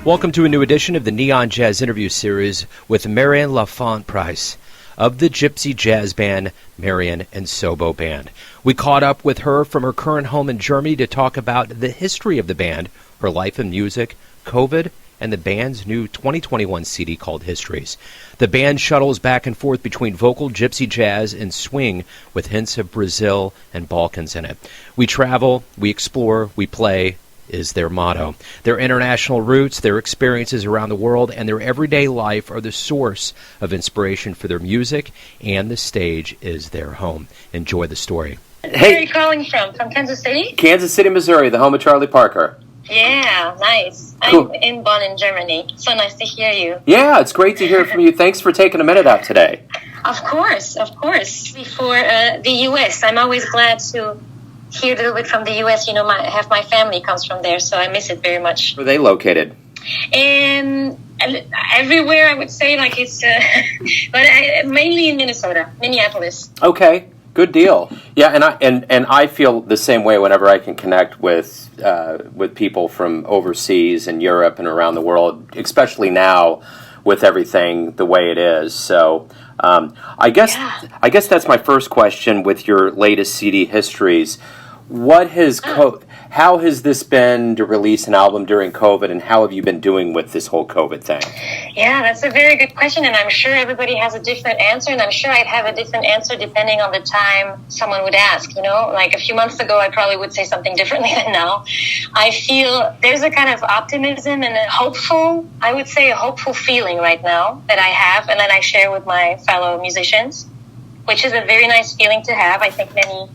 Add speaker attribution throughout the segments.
Speaker 1: Welcome to a new edition of the Neon Jazz interview series with Marion Lenfant-Preus of the Gypsy jazz band Marion Sobo Band. We caught up with her from her current home in Germany to talk about the history of the band, her life and music, COVID, and the band's new 2021 CD called Histories. The band shuttles back and forth between vocal gypsy jazz and swing with hints of Brazil and Balkans in it. We travel, we explore, we play is their motto. Their international roots, their experiences around the world, and their everyday life are the source of inspiration for their music, and the stage is their home. Enjoy the story.
Speaker 2: Hey. Where are you calling from? From Kansas City?
Speaker 3: Kansas City, Missouri, the home of Charlie Parker.
Speaker 2: Yeah, nice.
Speaker 3: Cool.
Speaker 2: I'm in Bonn in Germany. So nice to hear you.
Speaker 3: Yeah, it's great to hear from you. Thanks for taking a minute out today.
Speaker 2: Of course. Before the U.S., I'm always glad to hear a little bit from the U.S. You know, half my family comes from there, so I miss it very much.
Speaker 3: Where are they located?
Speaker 2: Everywhere, I would say, like it's, but mainly in Minneapolis.
Speaker 3: Okay, good deal. Yeah, and I feel the same way whenever I can connect with people from overseas and Europe and around the world, especially now with everything the way it is. So I guess that's my first question with your latest CD Histories. How has this been to release an album during COVID, and how have you been doing with this whole COVID thing?
Speaker 2: Yeah, that's a very good question, and I'm sure everybody has a different answer, and I'm sure I'd have a different answer depending on the time someone would ask, you know? Like a few months ago, I probably would say something differently than now. I feel there's a kind of optimism and a hopeful feeling right now that I have, and that I share with my fellow musicians, which is a very nice feeling to have. I think many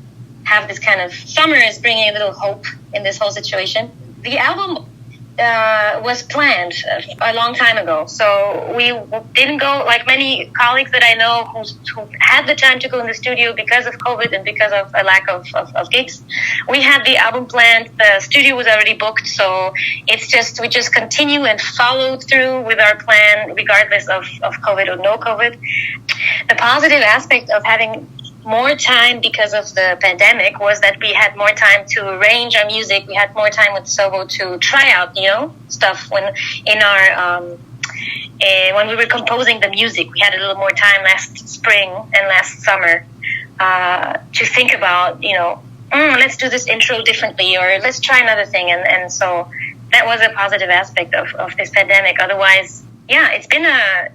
Speaker 2: have this kind of summer is bringing a little hope in this whole situation. The album was planned a long time ago, so we didn't go, like many colleagues that I know who had the time to go in the studio because of COVID and because of a lack of gigs. We had the album planned, the studio was already booked, so we just continue and follow through with our plan regardless of COVID or no COVID. The positive aspect of having more time because of the pandemic was that we had more time to arrange our music. We had more time with Sobo to try out, stuff when we were composing the music. We had a little more time last spring and last summer to think about, let's do this intro differently, or let's try another thing. And so that was a positive aspect of this pandemic. Otherwise, yeah, it's been a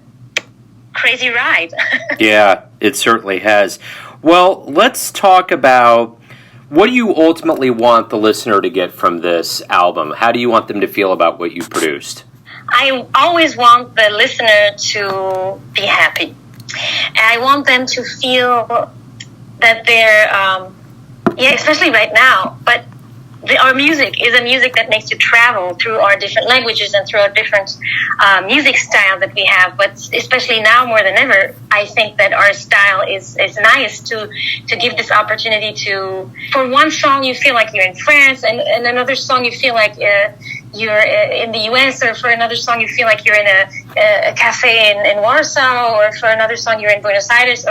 Speaker 2: crazy ride.
Speaker 3: Yeah, it certainly has. Well, let's talk about what do you ultimately want the listener to get from this album? How do you want them to feel about what you've produced?
Speaker 2: I always want the listener to be happy. I want them to feel that they're, especially right now, but our music is a music that makes you travel through our different languages and through our different music style that we have. But especially now more than ever, I think that our style is nice to give this opportunity to, for one song you feel like you're in France, and another song you feel like you're in the US, or for another song you feel like you're in a cafe in Warsaw, or for another song you're in Buenos Aires.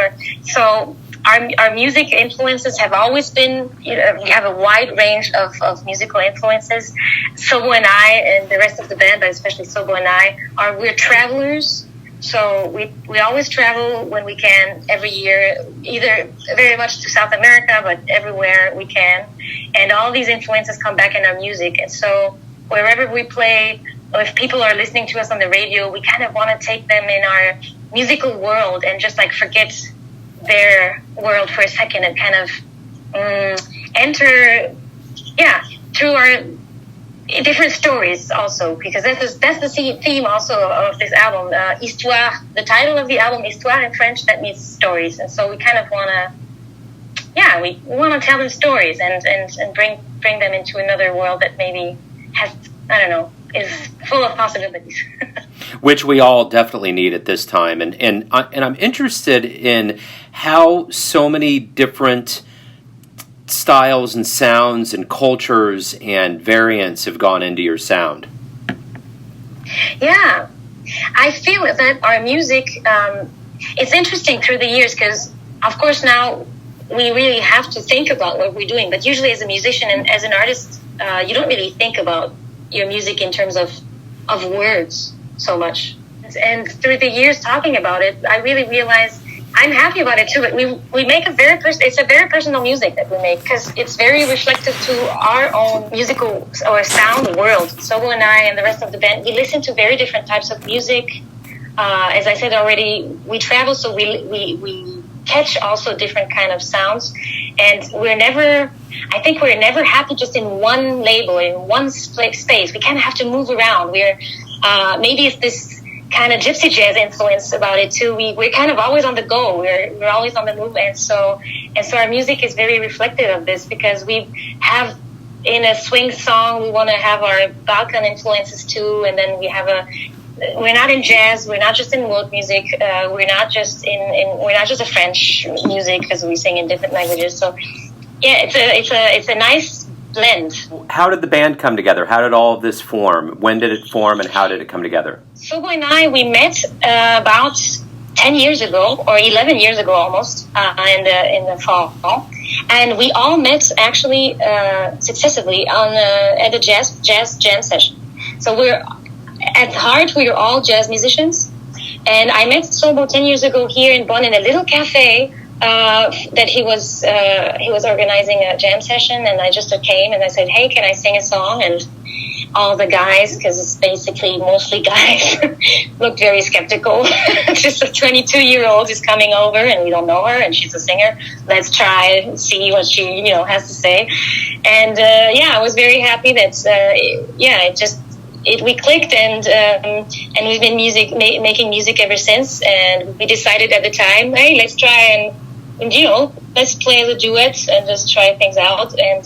Speaker 2: So our music influences have always been, we have a wide range of musical influences. Sobo and I, and the rest of the band, but especially Sobo and I, we're travelers. So we always travel when we can every year, either very much to South America, but everywhere we can. And all these influences come back in our music. And so wherever we play, or if people are listening to us on the radio, we kind of want to take them in our musical world and just like forget their world for a second and kind of enter through our different stories also, because that's the theme also of this album. Histoire, the title of the album, Histoire in French, that means stories. And so we kind of want to we want to tell them stories and bring them into another world that maybe has, is full of possibilities.
Speaker 3: Which we all definitely need at this time. And I'm interested in how so many different styles and sounds and cultures and variants have gone into your sound.
Speaker 2: Yeah, I feel that our music, it's interesting through the years, because of course now we really have to think about what we're doing, but usually as a musician and as an artist, you don't really think about your music in terms of of words so much. And through the years talking about it, I really realized I'm happy about it too. But we make it's a very personal music that we make because it's very reflective to our own musical or sound world. Sobo and I and the rest of the band, we listen to very different types of music. As I said already, we travel, so we catch also different kind of sounds, and we're never happy just in one label, in one space. We kind of have to move around. Maybe it's this kind of gypsy jazz influence about it too. We're kind of always on the go. We're always on the move, and so our music is very reflective of this because we have in a swing song we want to have our Balkan influences too, and then we're not in jazz. We're not just in world music. We're not just a French music because we sing in different languages. So yeah, it's a nice blend.
Speaker 3: How did the band come together? How did all of this form? When did it form, and how did it come together?
Speaker 2: Sobo and I, we met about 10 years ago, or 11 years ago almost, in the fall. And we all met actually successively at a jazz jam session. So at heart, we are all jazz musicians. And I met Sobo 10 years ago here in Bonn in a little cafe that he was organizing a jam session, and I just came and I said, hey, can I sing a song? And all the guys, because it's basically mostly guys, looked very skeptical. Just a 22-year-old is coming over and we don't know her and she's a singer. Let's try and see what she has to say. And I was very happy that we clicked, and we've been making music ever since. And we decided at the time, hey, let's try and let's play the duets and just try things out. And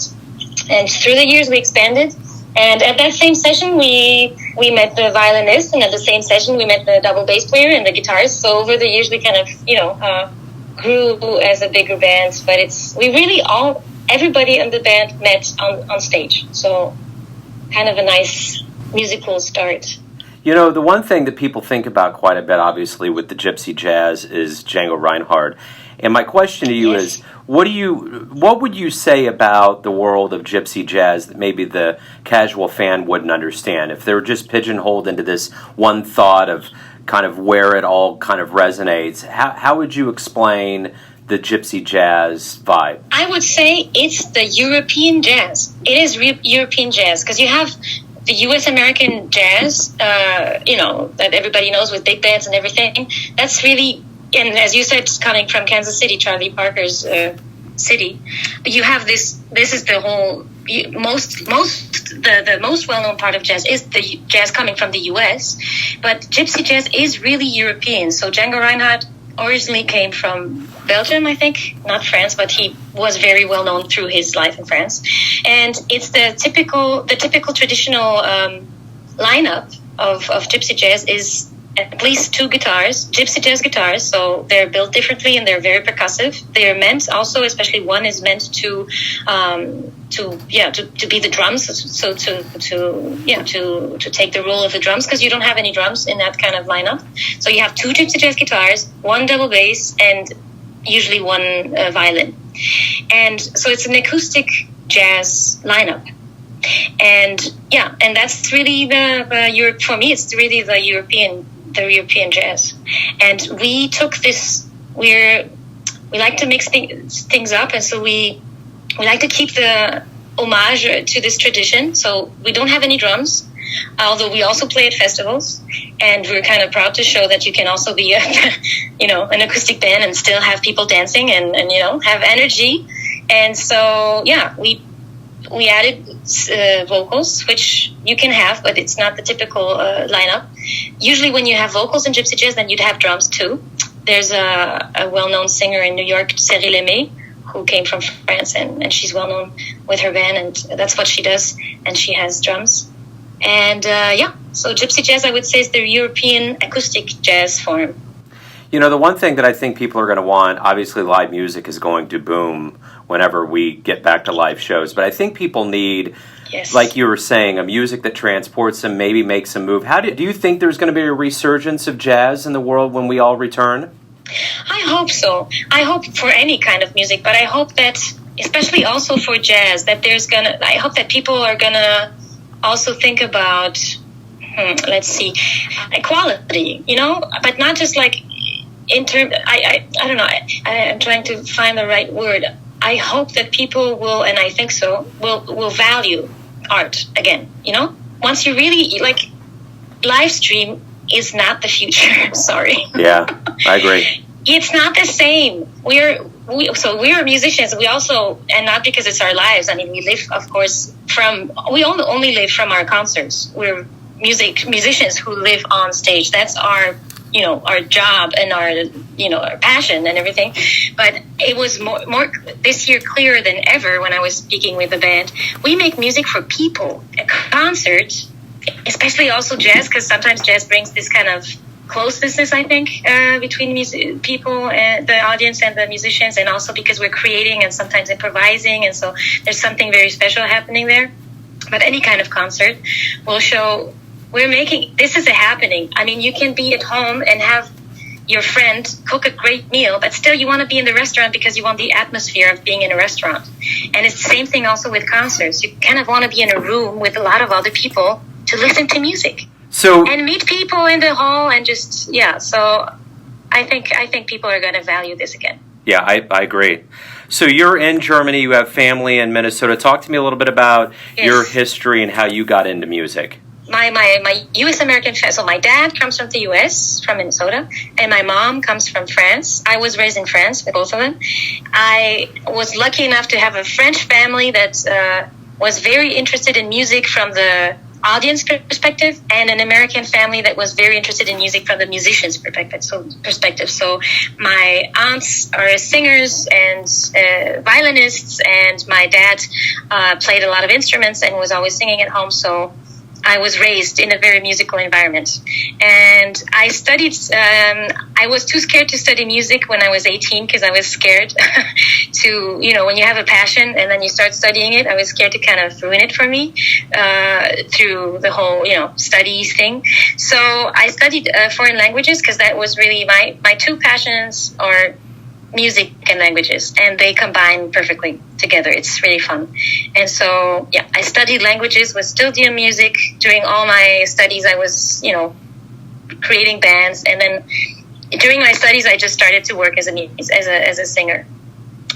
Speaker 2: through the years we expanded. And at that same session we met the violinist, and at the same session we met the double bass player and the guitarist. So over the years we kind of grew as a bigger band. But everybody in the band met on stage. So kind of a nice musical start.
Speaker 3: The one thing that people think about quite a bit, obviously, with the gypsy jazz is Django Reinhardt. And my question to you is, what would you say about the world of gypsy jazz that maybe the casual fan wouldn't understand? If they're just pigeonholed into this one thought of kind of where it all kind of resonates, how would you explain the gypsy jazz vibe?
Speaker 2: I would say it's the European jazz. It is European jazz, because you have the U.S. American jazz, that everybody knows with big bands and everything. That's really, and as you said, it's coming from Kansas City, Charlie Parker's city. You have this is the whole, the most well-known part of jazz is the jazz coming from the U.S., but gypsy jazz is really European. So Django Reinhardt originally came from Belgium, I think, not France, but he was very well known through his life in France. And it's the typical traditional lineup of gypsy jazz is at least two guitars, gypsy jazz guitars. So they're built differently and they're very percussive. They're meant also, especially one is meant to be the drums. So to take the role of the drums, because you don't have any drums in that kind of lineup. So you have two gypsy jazz guitars, one double bass, and usually one violin. And so it's an acoustic jazz lineup. And that's really for me, it's really the European jazz. And we took this, we like to mix things up, and so we like to keep the homage to this tradition. So we don't have any drums, although we also play at festivals, and we're kind of proud to show that you can also be an acoustic band and still have people dancing and have energy. And so we added vocals, which you can have, but it's not the typical lineup. Usually when you have vocals in gypsy jazz, then you'd have drums too. There's a well-known singer in New York, Cyril Aimé, who came from France, and she's well-known with her band, and that's what she does, and she has drums. And so gypsy jazz, I would say, is the European acoustic jazz form.
Speaker 3: The one thing that I think people are going to want, obviously live music is going to boom whenever we get back to live shows, but I think people need, like you were saying, a music that transports them, maybe makes them move. Do you think there's going to be a resurgence of jazz in the world when we all return?
Speaker 2: I hope so. I hope for any kind of music, but I hope that, especially also for jazz, that I hope that people are going to also think about let's see, equality, but not just like in terms, I don't know, I'm trying to find the right word. I hope that people will, and I think so, will value art again, once you really, like, live stream is not the future. Sorry.
Speaker 3: Yeah, I agree.
Speaker 2: It's not the same. We are musicians. We also, and not because it's our lives. I mean, we live, of course, we only live from our concerts. We're musicians who live on stage. That's our, our job and our passion and everything. But it was more this year clearer than ever when I was speaking with the band. We make music for people. A concert, especially also jazz, because sometimes jazz brings this kind of closeness, I think, between people and the audience and the musicians, and also because we're creating and sometimes improvising, and so there's something very special happening there. But any kind of concert will show this is a happening. I mean, you can be at home and have your friend cook a great meal, but still you want to be in the restaurant because you want the atmosphere of being in a restaurant. And it's the same thing also with concerts. You kind of want to be in a room with a lot of other people to listen to music. And meet people in the hall and just, so I think people are going to value this again.
Speaker 3: Yeah, I agree. So you're in Germany, you have family in Minnesota. Talk to me a little bit about your history and how you got into music.
Speaker 2: My U.S. American, so my dad comes from the U.S., from Minnesota, and my mom comes from France. I was raised in France with both of them. I was lucky enough to have a French family that was very interested in music from the audience perspective, and an American family that was very interested in music from the musician's perspective. So my aunts are singers and violinists, and my dad played a lot of instruments and was always singing at home. So I was raised in a very musical environment. And I studied, I was too scared to study music when I was 18 because I was scared to, when you have a passion and then you start studying it, I was scared to kind of ruin it for me through the whole, studies thing. So I studied foreign languages because that was really my two passions are music and languages, and they combine perfectly together. It's really fun. And so, I studied languages, was still doing music. During all my studies, I was, creating bands. And then during my studies, I just started to work as a singer.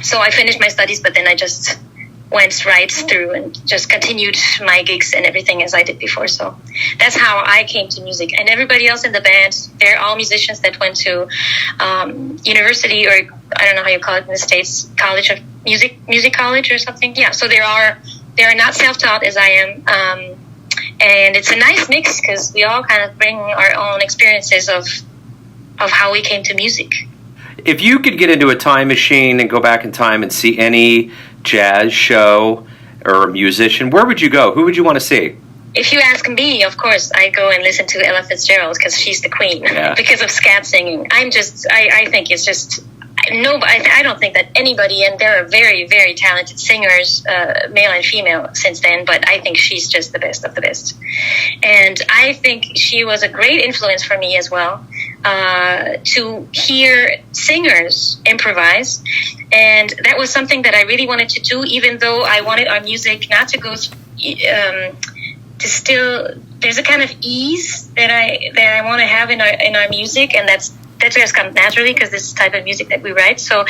Speaker 2: So I finished my studies, but then I just went right through and just continued my gigs and everything as I did before. So that's how I came to music. And everybody else in the band, they're all musicians that went to university, or I don't know how you call it in the States, college of music college or something. Yeah, so they are not self-taught as I am. And it's a nice mix because we all kind of bring our own experiences of how we came to music.
Speaker 3: If you could get into a time machine and go back in time and see any jazz show or a musician, where would you go? Who would you want to see?
Speaker 2: If you ask me, of course, I go and listen to Ella Fitzgerald because she's the queen because of scat singing. I think it's just... No, I don't think that anybody, and there are very, very talented singers, male and female, since then, but I think she's just the best of the best. And I think she was a great influence for me as well, to hear singers improvise. And that was something that I really wanted to do, even though I wanted our music not to go to still... There's a kind of ease that I want to have in our music, and that just comes naturally because this is the type of music that we write. So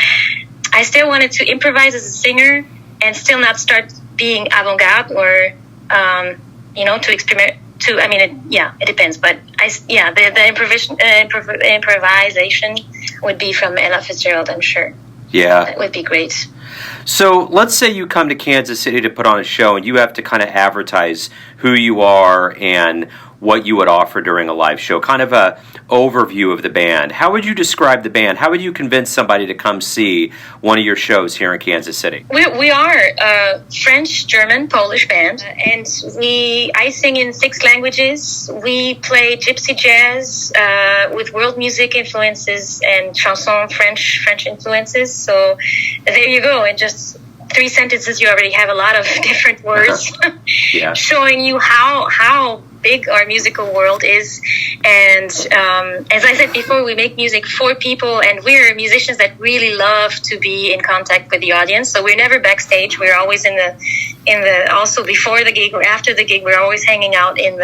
Speaker 2: I still wanted to improvise as a singer and still not start being avant-garde or, to experiment. It depends. But the improvisation would be from Ella Fitzgerald, I'm sure.
Speaker 3: Yeah.
Speaker 2: That would be great.
Speaker 3: So let's say you come to Kansas City to put on a show and you have to kind of advertise who you are and what you would offer during a live show, kind of a overview of the band. How would you describe the band? How would you convince somebody to come see one of your shows here in Kansas City?
Speaker 2: We are a French, German, Polish band, and I sing in 6 languages. We play gypsy jazz with world music influences and chanson French influences. So there you go. In just 3 sentences, you already have a lot of different words showing you how big our musical world is. And as I said before, we make music for people, and we're musicians that really love to be in contact with the audience. So we're never backstage. We're always in the also before the gig or after the gig, we're always hanging out in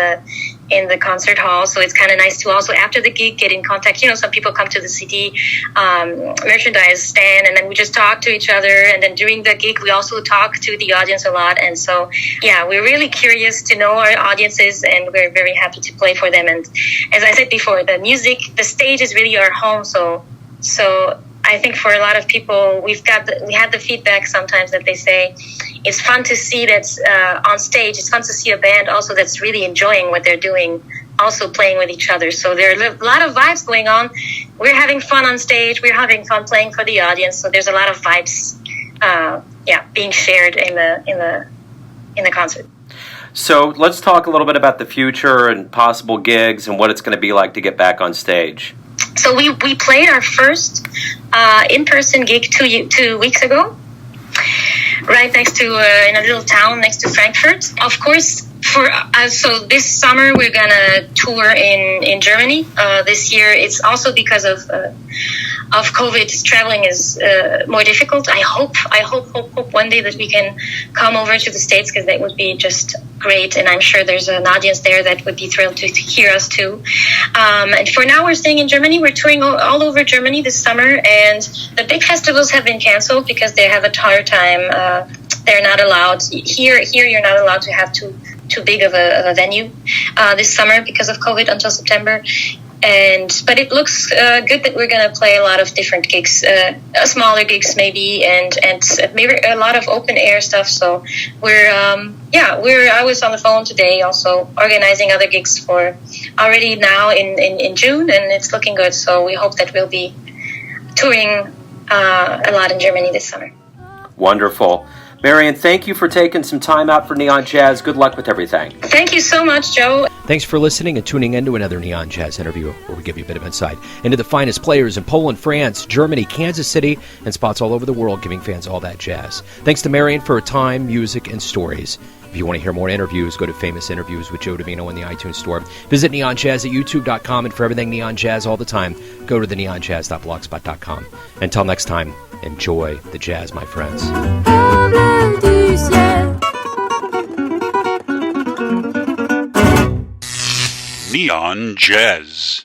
Speaker 2: in the concert hall. So it's kind of nice to also, after the gig, get in contact. Some people come to the CD merchandise stand, and then we just talk to each other. And then during the gig, we also talk to the audience a lot. And so, yeah, we're really curious to know our audiences, and we're very happy to play for them. And as I said before, the music, the stage is really our home. So I think for a lot of people, we had the feedback sometimes that they say it's fun to see that on stage. It's fun to see a band also that's really enjoying what they're doing, also playing with each other. So there are a lot of vibes going on. We're having fun on stage. We're having fun playing for the audience. So there's a lot of vibes, being shared in the concert.
Speaker 3: So let's talk a little bit about the future and possible gigs and what it's going to be like to get back on stage.
Speaker 2: So we played our first in-person gig 2 weeks ago, right next to in a little town next to Frankfurt. Of course, so this summer we're gonna tour in Germany. This year it's also because of COVID. Traveling is more difficult. I hope one day that we can come over to the States, because that would be just great. And I'm sure there's an audience there that would be thrilled to hear us too. And for now, we're staying in Germany. We're touring all over Germany this summer, and the big festivals have been canceled because they have a hard time. They're not allowed here. You're not allowed to have too big of a venue this summer because of COVID until September. But it looks good that we're going to play a lot of different gigs, smaller gigs maybe, and maybe a lot of open air stuff. So I was on the phone today also organizing other gigs for already now in June, and it's looking good. So we hope that we'll be touring a lot in Germany this summer.
Speaker 3: Wonderful. Marion, thank you for taking some time out for Neon Jazz. Good luck with everything.
Speaker 2: Thank you so much, Joe.
Speaker 1: Thanks for listening and tuning in to another Neon Jazz interview, where we give you a bit of insight into the finest players in Poland, France, Germany, Kansas City, and spots all over the world, giving fans all that jazz. Thanks to Marion for her time, music, and stories. If you want to hear more interviews, go to Famous Interviews with Joe Davino in the iTunes Store. Visit neonjazz at youtube.com, and for everything Neon Jazz all the time, go to the neonjazz.blogspot.com. Until next time, enjoy the jazz, my friends.
Speaker 4: Neon Jazz.